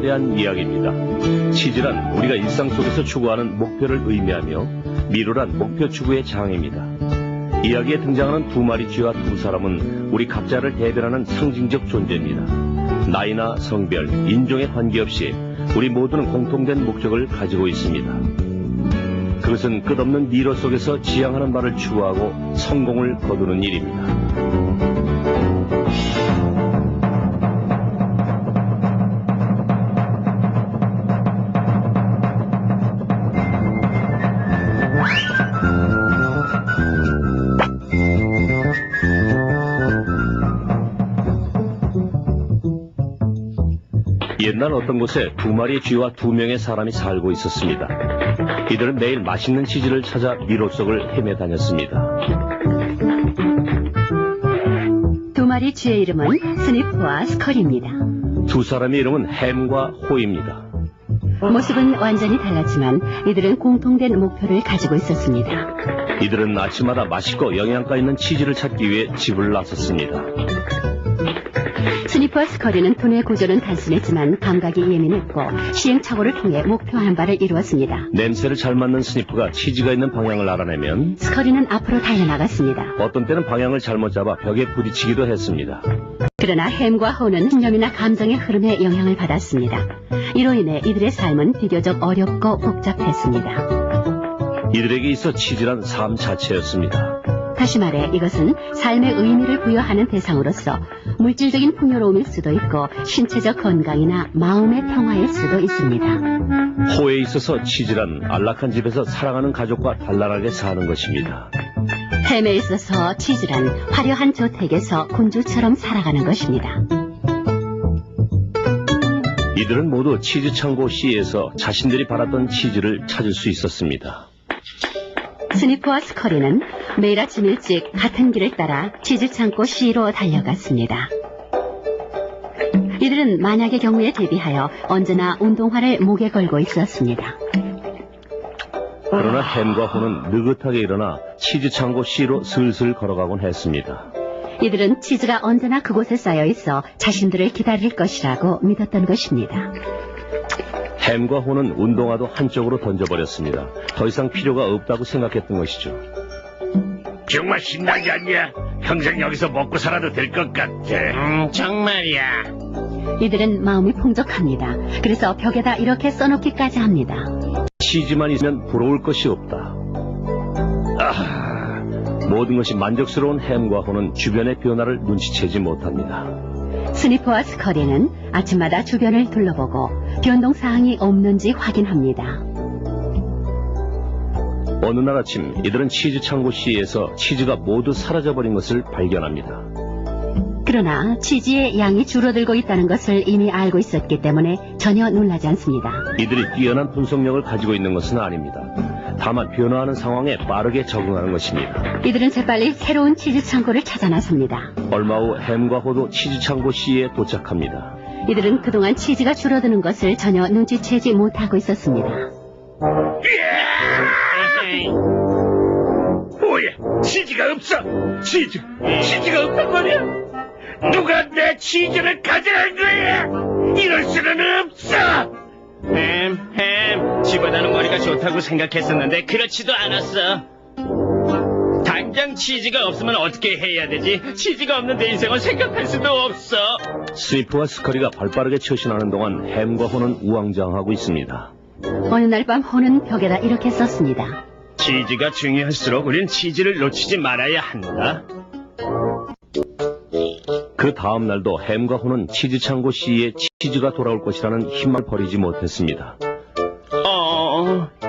대한 이야기입니다. 치즈란 우리가 일상 속에서 추구하는 목표를 의미하며 미로란 목표 추구의 장입니다. 이야기에 등장하는 두 마리 쥐와 두 사람은 우리 각자를 대변하는 상징적 존재입니다. 나이나 성별, 인종에 관계없이 우리 모두는 공통된 목적을 가지고 있습니다. 그것은 끝없는 미로 속에서 지향하는 바를 추구하고 성공을 거두는 일입니다. 옛날 어떤 곳에 두 마리의 쥐와 두 명의 사람이 살고 있었습니다. 이들은 매일 맛있는 치즈를 찾아 미로 속을 헤매 다녔습니다. 두 마리 쥐의 이름은 스니프와 스컬입니다. 두 사람의 이름은 햄과 호입니다. 모습은 완전히 달랐지만 이들은 공통된 목표를 가지고 있었습니다. 이들은 아침마다 맛있고 영양가 있는 치즈를 찾기 위해 집을 나섰습니다. 스니프와 스컬이는 두뇌 구조는 단순했지만 감각이 예민했고 시행착오를 통해 목표한 바를 이루었습니다. 냄새를 잘 맡는 스니프가 치즈가 있는 방향을 알아내면 스컬이는 앞으로 달려나갔습니다. 어떤 때는 방향을 잘못 잡아 벽에 부딪히기도 했습니다. 그러나 햄과 호는 신념이나 감정의 흐름에 영향을 받았습니다. 이로 인해 이들의 삶은 비교적 어렵고 복잡했습니다. 이들에게 있어 치즈란 삶 자체였습니다. 다시 말해 이것은 삶의 의미를 부여하는 대상으로서 물질적인 풍요로움일 수도 있고 신체적 건강이나 마음의 평화일 수도 있습니다. 호에 있어서 치즈란 안락한 집에서 사랑하는 가족과 단란하게 사는 것입니다. 햄에 있어서 치즈란 화려한 저택에서 군주처럼 살아가는 것입니다. 이들은 모두 치즈 창고 C에서 자신들이 바랐던 치즈를 찾을 수 있었습니다. 스니프와 스컬이는 매일 아침 일찍 같은 길을 따라 치즈 창고 C로 달려갔습니다. 이들은 만약의 경우에 대비하여 언제나 운동화를 목에 걸고 있었습니다. 그러나 햄과 호는 느긋하게 일어나 치즈 창고 C로 슬슬 걸어가곤 했습니다. 이들은 치즈가 언제나 그곳에 쌓여 있어 자신들을 기다릴 것이라고 믿었던 것입니다. 햄과 호는 운동화도 한쪽으로 던져버렸습니다. 더 이상 필요가 없다고 생각했던 것이죠. 정말 신나지 않냐? 평생 여기서 먹고 살아도 될 것 같아. 정말이야. 이들은 마음이 풍족합니다. 그래서 벽에다 이렇게 써놓기까지 합니다. 치즈만 있으면 부러울 것이 없다. 모든 것이 만족스러운 햄과 호는 주변의 변화를 눈치채지 못합니다. 스니프와 스컬이는 아침마다 주변을 둘러보고 변동사항이 없는지 확인합니다. 어느 날 아침 이들은 치즈 창고 C에서 치즈가 모두 사라져버린 것을 발견합니다. 그러나 치즈의 양이 줄어들고 있다는 것을 이미 알고 있었기 때문에 전혀 놀라지 않습니다. 이들이 뛰어난 분석력을 가지고 있는 것은 아닙니다. 다만 변화하는 상황에 빠르게 적응하는 것입니다. 이들은 재빨리 새로운 치즈 창고를 찾아 나섭니다. 얼마 후 햄과 호도 치즈 창고 C에 도착합니다. 이들은 그동안 치즈가 줄어드는 것을 전혀 눈치채지 못하고 있었습니다. 뭐야? 치즈가 없어. 치즈가 없단 말이야. 누가 내 치즈를 가져간 거야? 이럴 수는 없어. 햄, 집어다는 머리가 좋다고 생각했었는데 그렇지도 않았어. 당장 치즈가 없으면 어떻게 해야 되지? 치즈가 없는 내 인생을 생각할 수도 없어. 스니프와 스컬이가 발빠르게 처신하는 동안 햄과 호는 우왕좌왕하고 있습니다. 어느 날 밤 호는 벽에다 이렇게 썼습니다. 치즈가 중요할수록 우린 치즈를 놓치지 말아야 한다. 그 다음 날도 햄과 호는 치즈 창고 C에 치즈가 돌아올 것이라는 희망을 버리지 못했습니다.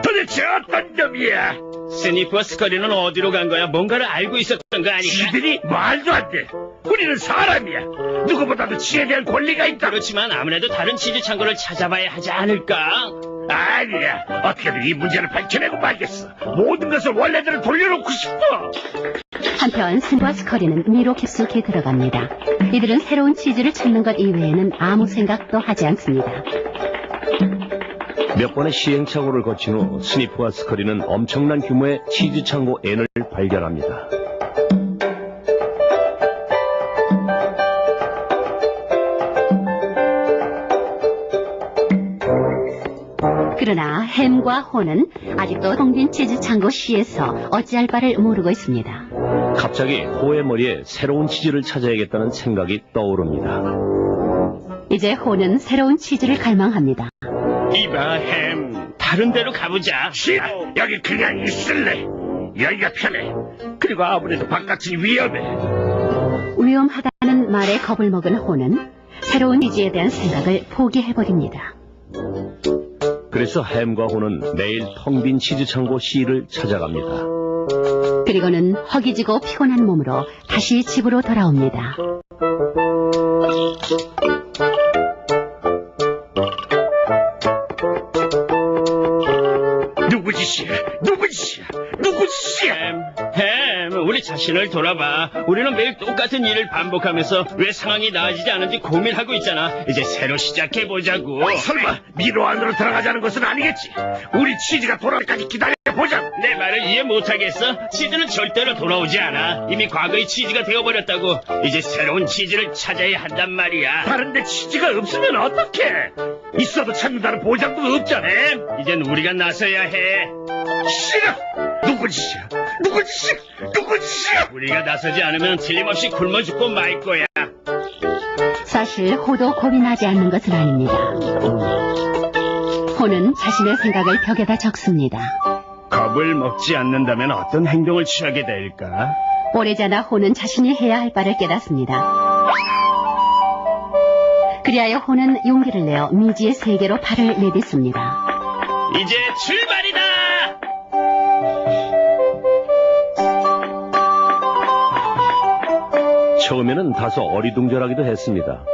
도대체 어떤 놈이야? 스니프와 스컬이는 어디로 간 거야? 뭔가를 알고 있었던 거 아닐까? 지들이 말도 안 돼. 우리는 사람이야. 누구보다도 치에 대한 권리가 있다. 그렇지만 아무래도 다른 치즈 창고를 찾아봐야 하지 않을까? 아니야. 어떻게든 이 문제를 밝혀내고 말겠어. 모든 것을 원래대로 돌려놓고 싶어. 한편 스니프와 스컬이는 미로 깊숙이 들어갑니다. 이들은 새로운 치즈를 찾는 것 이외에는 아무 생각도 하지 않습니다. 몇 번의 시행착오를 거친 후 스니프와 스컬이는 엄청난 규모의 치즈 창고 N을 발견합니다. 그러나 햄과 혼은 아직도 텅 빈 치즈 창고 C에서 어찌할 바를 모르고 있습니다. 갑자기 호의 머리에 새로운 치즈를 찾아야겠다는 생각이 떠오릅니다. 이제 혼은 새로운 치즈를 갈망합니다. 이봐, 햄. 다른 데로 가보자. 싫어. 여기 그냥 있을래. 여기가 편해. 그리고 아무래도 바깥은 위험해. 위험하다는 말에 겁을 먹은 혼은 새로운 치즈에 대한 생각을 포기해버립니다. 그래서 햄과 호는 매일 텅 빈 치즈 창고 C를 찾아갑니다. 그리고는 허기지고 피곤한 몸으로 다시 집으로 돌아옵니다. 누구 짓이야? 누구 짓이야? 누구 짓이야? 햄, 우리 자신을 돌아봐. 우리는 매일 똑같은 일을 반복하면서 왜 상황이 나아지지 않은지 고민하고 있잖아. 이제 새로 시작해보자고. 설마 미로 안으로 들어가자는 것은 아니겠지? 우리 치즈가 돌아올 때까지 기다려보자. 내 말을 이해 못하겠어? 치즈는 절대로 돌아오지 않아. 이미 과거의 치즈가 되어버렸다고. 이제 새로운 치즈를 찾아야 한단 말이야. 다른데 치즈가 없으면 어떡해? 있어도 찾는다는 보장도 없잖아. 이젠 우리가 나서야 해. 싫어. 누구 짓이야? 누구 짓이야? 누구 짓이야? 우리가 나서지 않으면 틀림없이 굶어 죽고 말 거야. 사실 호도 겁이 나지 않는 것은 아닙니다. 호는 자신의 생각을 벽에다 적습니다. 겁을 먹지 않는다면 어떤 행동을 취하게 될까? 오래전에 호는 자신이 해야 할 바를 깨닫습니다. 그리하여 호는 용기를 내어 미지의 세계로 발을 내딛습니다. 이제 출발이다! 처음에는 다소 어리둥절하기도 했습니다.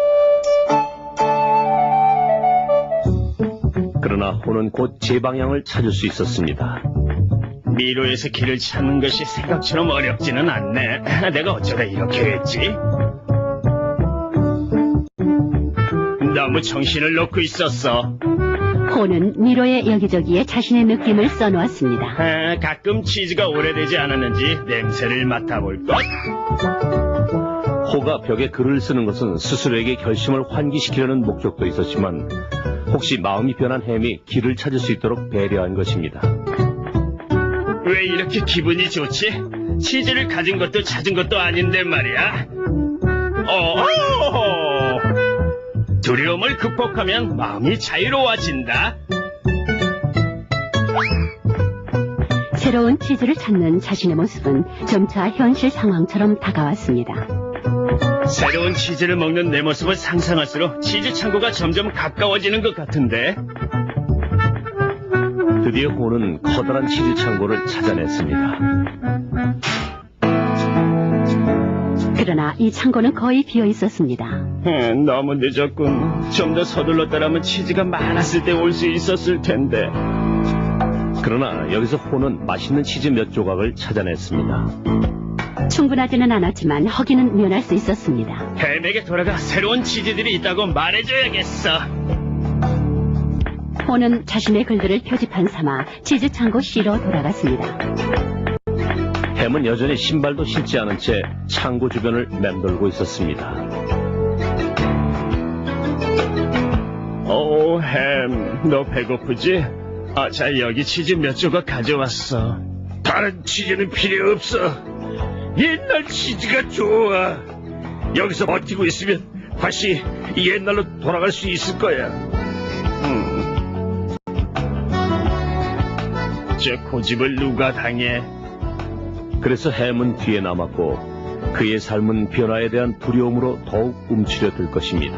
그러나 호는 곧 제 방향을 찾을 수 있었습니다. 미로에서 길을 찾는 것이 생각처럼 어렵지는 않네. 내가 어쩌다 이렇게 했지? 너무 정신을 놓고 있었어. 호는 미로의 여기저기에 자신의 느낌을 써놓았습니다. 가끔 치즈가 오래되지 않았는지 냄새를 맡아볼 것. 호가 벽에 글을 쓰는 것은 스스로에게 결심을 환기시키려는 목적도 있었지만 혹시 마음이 변한 햄이 길을 찾을 수 있도록 배려한 것입니다. 왜 이렇게 기분이 좋지? 치즈를 가진 것도 찾은 것도 아닌데 말이야. 두려움을 극복하면 마음이 자유로워진다. 새로운 치즈를 찾는 자신의 모습은 점차 현실 상황처럼 다가왔습니다. 새로운 치즈를 먹는 내 모습을 상상할수록 치즈 창고가 점점 가까워지는 것 같은데. 드디어 호는 커다란 치즈 창고를 찾아냈습니다. 그러나 이 창고는 거의 비어 있었습니다. 너무 늦었군. 좀 더 서둘렀더라면 치즈가 많았을 때 올 수 있었을 텐데. 그러나 여기서 호는 맛있는 치즈 몇 조각을 찾아냈습니다. 충분하지는 않았지만 허기는 면할 수 있었습니다. 햄에게 돌아가 새로운 치즈들이 있다고 말해줘야겠어. 호는 자신의 글들을 표지판 삼아 치즈 창고 C로 돌아갔습니다. 햄은 여전히 신발도 신지 않은 채 창고 주변을 맴돌고 있었습니다. 햄, 너 배고프지? 자, 여기 치즈 몇 조각 가져왔어. 다른 치즈는 필요 없어. 옛날 치즈가 좋아. 여기서 버티고 있으면 다시 옛날로 돌아갈 수 있을 거야. 저 고집을 누가 당해? 그래서 햄은 뒤에 남았고 그의 삶은 변화에 대한 두려움으로 더욱 움츠려들 것입니다.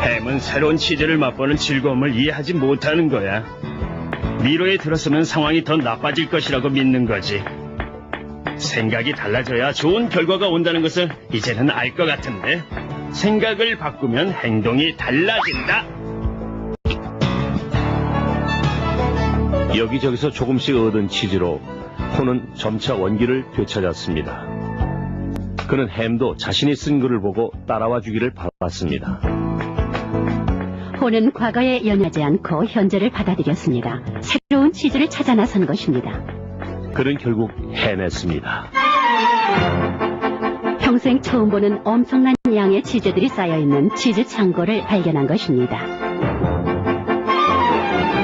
햄은 새로운 치즈를 맛보는 즐거움을 이해하지 못하는 거야. 미로에 들었으면 상황이 더 나빠질 것이라고 믿는 거지. 생각이 달라져야 좋은 결과가 온다는 것을 이제는 알 것 같은데. 생각을 바꾸면 행동이 달라진다. 여기저기서 조금씩 얻은 치즈로 호는 점차 원기를 되찾았습니다. 그는 햄도 자신이 쓴 글을 보고 따라와 주기를 바랐습니다. 호는 과거에 연연하지 않고 현재를 받아들였습니다. 새로운 치즈를 찾아 나선 것입니다. 그는 결국 해냈습니다. 평생 처음 보는 엄청난 양의 치즈들이 쌓여있는 치즈 창고를 발견한 것입니다.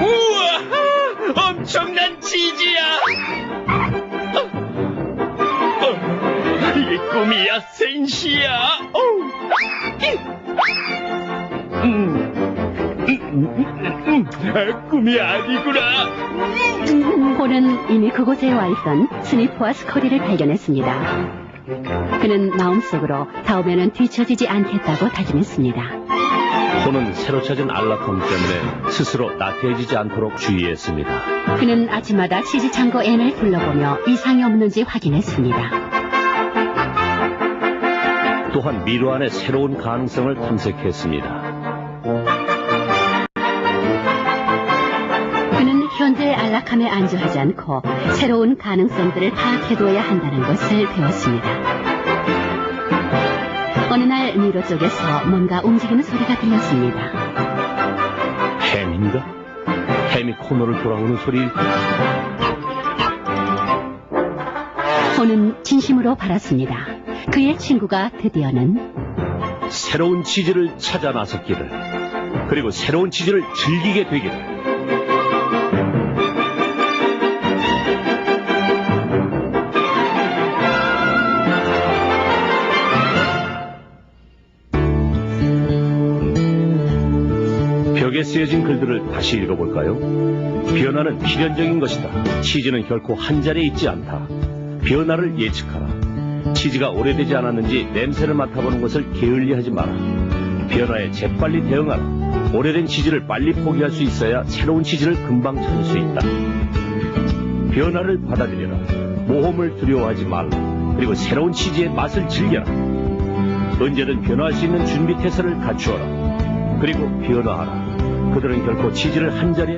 우와! 엄청난 치즈야! 이게 꿈이야, 생시야? 꿈이 아니구나. 홀은 이미 그곳에 와 있던 스니프와 스커리를 발견했습니다. 그는 마음속으로 다음에는 뒤처지지 않겠다고 다짐했습니다. 호는 새로 찾은 안락함 때문에 스스로 나태해지지 않도록 주의했습니다. 그는 아침마다 치즈 창고 앤을 둘러보며 이상이 없는지 확인했습니다. 또한 미로 안의 새로운 가능성을 탐색했습니다. 그는 현재의 안락함에 안주하지 않고 새로운 가능성들을 파악해두어야 한다는 것을 배웠습니다. 어느 날 미로 쪽에서 뭔가 움직이는 소리가 들렸습니다. 햄인가? 햄이 코너를 돌아오는 소리. 호는 진심으로 바랐습니다. 그의 친구가 드디어는 새로운 치즈를 찾아 나섰기를, 그리고 새로운 치즈를 즐기게 되기를. 벽에 쓰여진 글들을 다시 읽어볼까요? 변화는 필연적인 것이다. 치즈는 결코 한 자리에 있지 않다. 변화를 예측하라. 치즈가 오래되지 않았는지 냄새를 맡아보는 것을 게을리하지 마라. 변화에 재빨리 대응하라. 오래된 치즈를 빨리 포기할 수 있어야 새로운 치즈를 금방 찾을 수 있다. 변화를 받아들여라. 모험을 두려워하지 말라. 그리고 새로운 치즈의 맛을 즐겨라. 언제든 변화할 수 있는 준비 태세를 갖추어라. 그리고 변화하라. 그들은 결코 치즈를 한 자리에